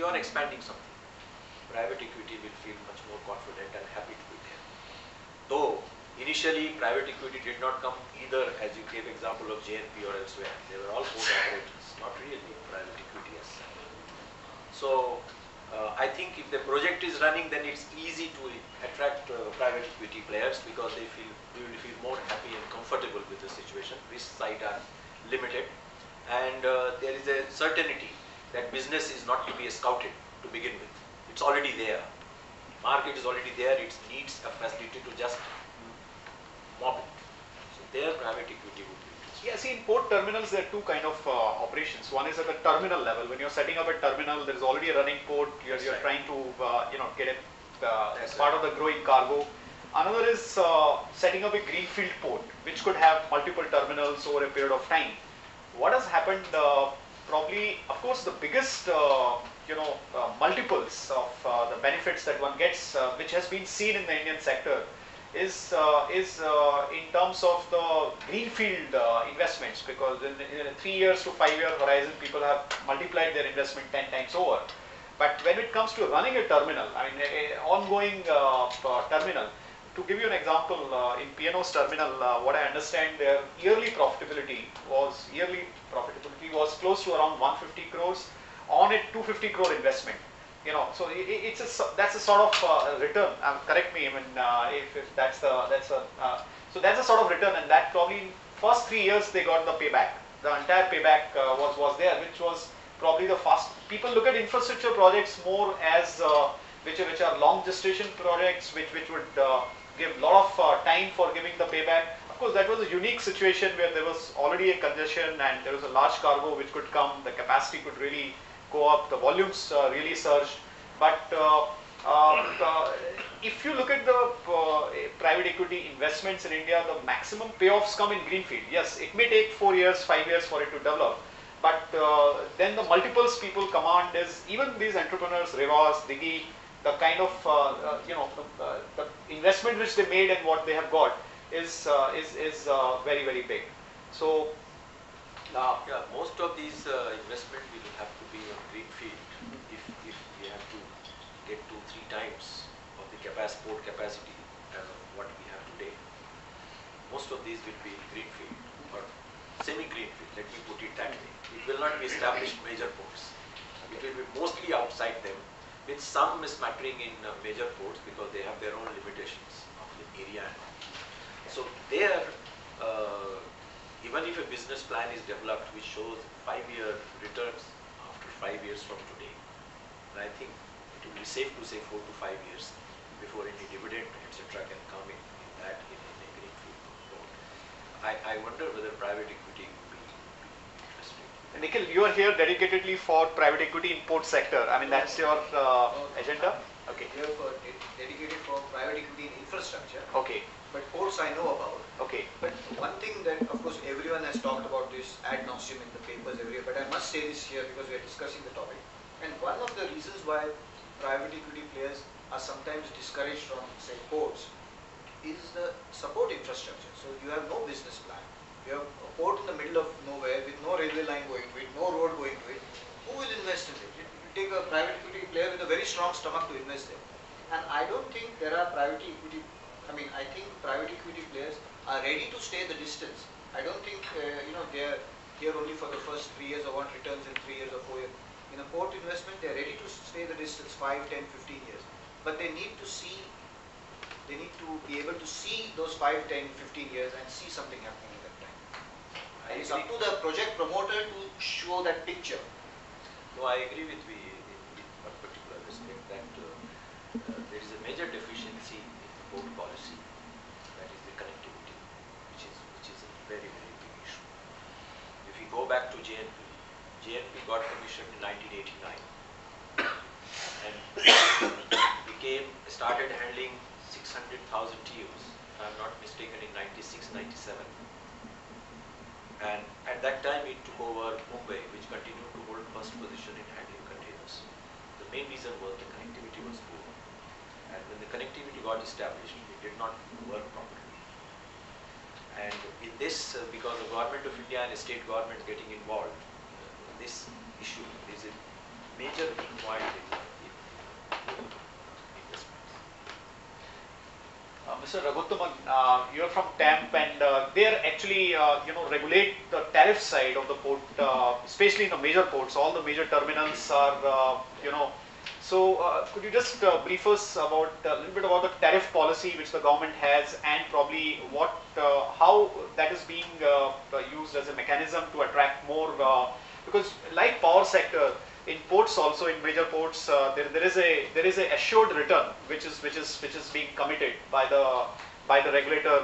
you are expanding something, private equity will feel much more confident and happy to be there. Though initially private equity did not come either, as you gave example of JNP or elsewhere. They were all port operators, not really private equity as such. So I think if the project is running, then it's easy to attract private equity players because they will feel more happy and comfortable with the situation. Risk side are limited, and there is a certainty that business is not to be scouted to begin with. It's already there. Market is already there. It needs a facility to just mop it. So there, private equity would be. Yeah, see, in port terminals, there are two kind of operations. One is at the terminal level. When you're setting up a terminal, there is already a running port. You're trying to get it as part of the growing cargo. Another is setting up a greenfield port, which could have multiple terminals over a period of time. What has happened? Probably, of course, the biggest multiples of the benefits that one gets, which has been seen in the Indian sector, is in terms of the greenfield investments, because in a 3 years to 5 year horizon, people have multiplied their investment 10 times over. But when it comes to running a terminal, I mean, an ongoing terminal, to give you an example, in P&O's terminal, what I understand, their yearly profitability was close to around 150 crores on a 250 crore investment. So that's a sort of return. Correct me, I mean, if that's so that's a sort of return, and that probably in first 3 years they got the payback. The entire payback was there, which was probably the fast. People look at infrastructure projects more as which are long gestation projects, which would give a lot of time for giving the payback. Of course, that was a unique situation where there was already a congestion and there was a large cargo which could come. The capacity could really go up, the volumes really surged. But if you look at the private equity investments in India, the maximum payoffs come in greenfield. Yes, it may take 4 years, 5 years for it to develop. But then the multiples people command is, even these entrepreneurs, Revas, Digi, the kind of the investment which they made and what they have got is very, very big. So yeah, most of these investment will have to be on greenfield if we have to get 2-3 times of the port capacity as of what we have today. Most of these will be greenfield or semi-greenfield, let me put it that way. It will not be established major ports. It will be mostly outside them, with some smattering in major ports because they have their own limitations of the area and all. So there, even if a business plan is developed which shows 5-year returns after 5 years from today, and I think it will be safe to say 4 to 5 years before any dividend, etc. can come in a greenfield port. I wonder whether private equity would be interested. Nikhil, you are here dedicatedly for private equity in port sector. I mean, that's your agenda? Okay. Here for dedicated for private equity in infrastructure. Okay. But ports I know about. Okay. But one thing that, of course, everyone has talked about this ad nauseum in the papers everywhere, but I must say this here because we are discussing the topic. And one of the reasons why private equity players are sometimes discouraged from, say, ports is the support infrastructure. So you have no business plan. You have a port in the middle of nowhere with no railway line going to it, no road going to it. Who will invest in it? It will take a private equity player with a very strong stomach to invest there. And I don't think there are private equity, I think private equity players are ready to stay the distance. I don't think, they are here only for the first 3 years or want returns in 3 years or 4 years. In a port investment, they are ready to stay the distance 5, 10, 15 years. But they need to be able to see those 5, 10, 15 years and see something happening at that time. And it's up to the project promoter to show that picture. No, I agree with you in one particular respect that there is a major deficiency in the port policy, that is the connectivity, which is a very, very big issue. If we go back to JNP got commissioned in 1989 and started handling 600,000 TEUs, if I am not mistaken, in 96, 97. And at that time it took over Mumbai, which continued to hold first position in handling containers. The main reason was the connectivity was poor. And when the connectivity got established, it did not work properly. And in this, because the government of India and state governments getting involved, this issue is a major weak point find in investments. Mr. Raghuttaman, you're from TAMP, and they are actually, regulate the tariff side of the port, especially in the major ports. All the major terminals are, So, could you just brief us about a little bit about the tariff policy which the government has, and probably how that is being used as a mechanism to attract more? Because like power sector, in ports also, in major ports, there is a assured return which is being committed by the regulator.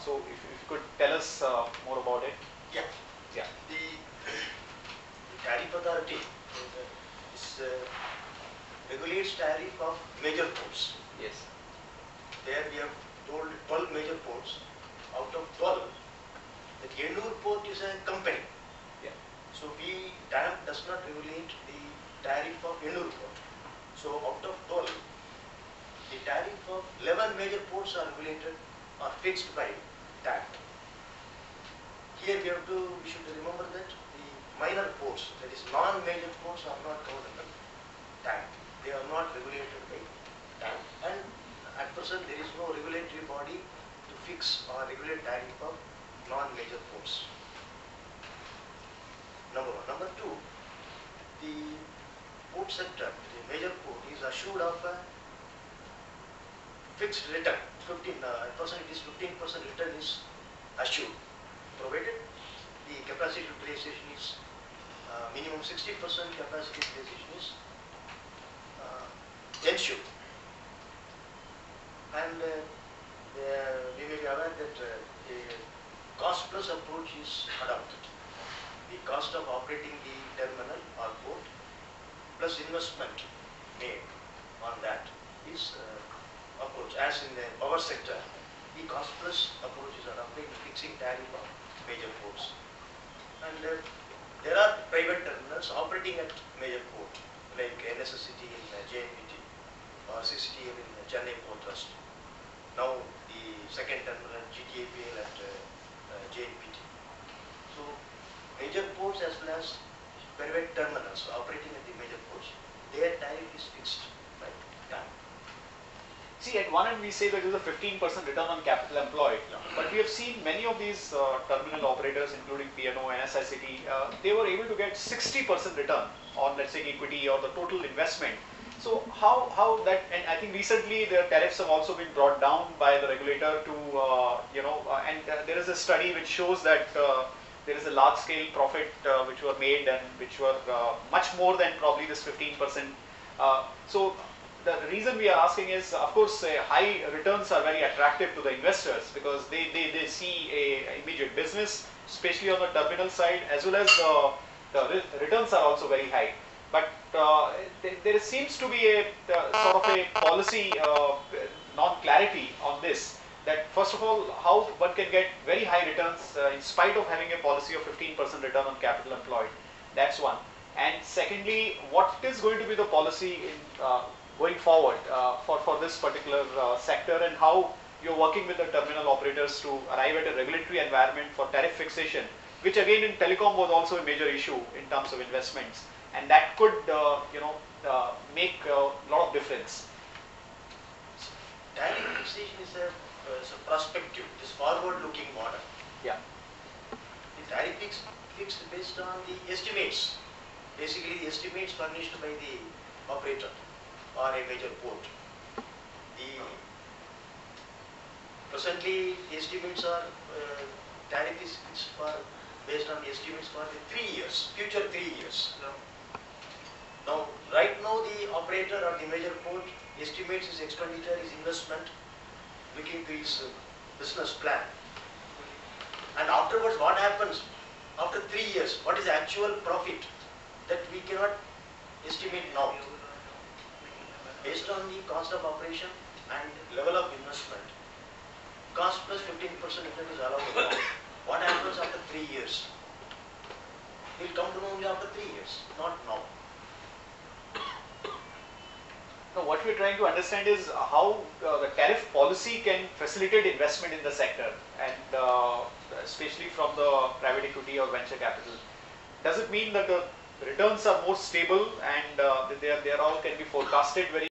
So if you could tell us more about it. Yeah. Yeah. The tariff authority regulates tariff of major ports. Yes. There we have told 12 major ports. Out of 12, the Ennur port is a company. Yeah. So TAMP does not regulate the tariff of Ennur port. So out of 12, the tariff of 11 major ports are regulated or fixed by TAMP. Here we should remember that the minor ports, that is non-major ports, are not covered under TAMP. They are not regulated by TAMP, and at present there is no regulatory body to fix or regulate tariff of non-major ports. Number one. Number two, the port sector, the major port, is assured of a fixed return. 15% return is assured, provided the capacity utilization is minimum 60% capacity utilization is ensured. And we may be aware that a cost plus approach is adopted. The cost of operating the terminal or port plus investment made on that is approach. As in the power sector, the cost plus approach is adopted in fixing tariff of major ports. And there are private terminals operating at major port, like NSSCT in JNPT or CCTL in Chennai Port Trust. Now the second terminal GTAPL at JNPT. So major ports as well as private terminals operating at the major ports, their tariff is fixed by TAMP. See, at one end we say that there is a 15% return on capital employed, but we have seen many of these terminal operators, including P&O, NSICT, they were able to get 60% return on, let's say, equity or the total investment. So how that, and I think recently the tariffs have also been brought down by the regulator to, there is a study which shows that there is a large scale profit which were made and which were much more than probably this 15%. So the reason we are asking is, of course, high returns are very attractive to the investors because they see a immediate business, especially on the terminal side, as well as the returns are also very high. But there seems to be a sort of a policy non-clarity on this. That first of all, how one can get very high returns in spite of having a policy of 15% return on capital employed. That's one. And secondly, what is going to be the policy in going forward for this particular sector, and how you're working with the terminal operators to arrive at a regulatory environment for tariff fixation, which again in telecom was also a major issue in terms of investments, and that could make a lot of difference. Tariff fixation is a prospective, it is forward-looking model. Yeah. The tariff fixed based on the estimates, basically the estimates furnished by the operator or a major port. Presently the estimates are tariff is fixed based on the estimates for the 3 years, future 3 years. Now, right now the operator or the major port estimates his expenditure, his investment, looking to his business plan. And afterwards, what happens after 3 years? What is the actual profit? That we cannot estimate now. Based on the cost of operation and level of investment, cost plus 15% return is allowed. What happens after 3 years? We'll come to know only after 3 years, not now. Now, what we're trying to understand is how the tariff policy can facilitate investment in the sector, and especially from the private equity or venture capital. Does it mean that the returns are more stable, and they are all can be forecasted very